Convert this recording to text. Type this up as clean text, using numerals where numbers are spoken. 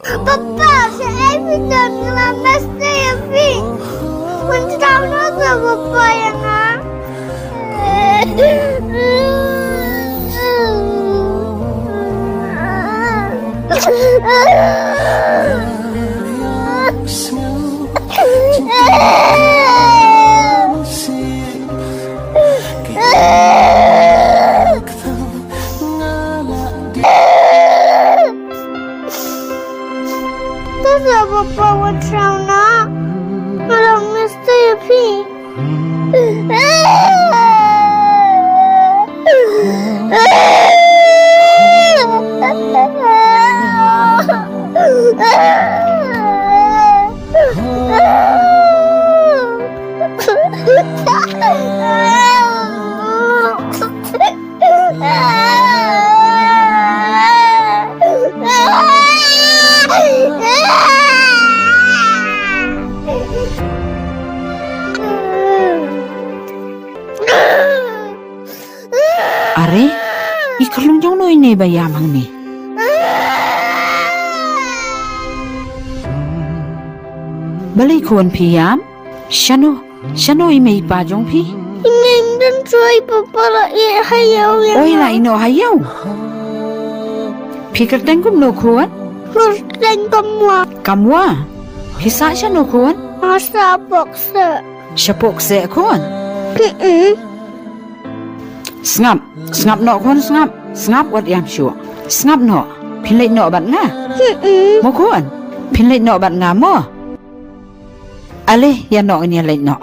Papa, saya bisa ngelamas saya, Pi. Mencari Papa yang Papa mencari ngelamas saya, Pi. Are, ikalung jong no ini bayamang ni. Balay kuan piyam, shano imay pa jong pi. Ingin try Papa la hayaw yang. Oy la ino hayaw. Pikir tengkum no kuan? Kerjaan kamu. Kamwa, hisa siya no kuan? Masa paksa. Siapok se kuan? Ngap no kuan ngap wat yam syu. Ngap no, pinlay no bat nga. Mo kuan, pinlay no bat nga mo. Ale, yan no ini lay no.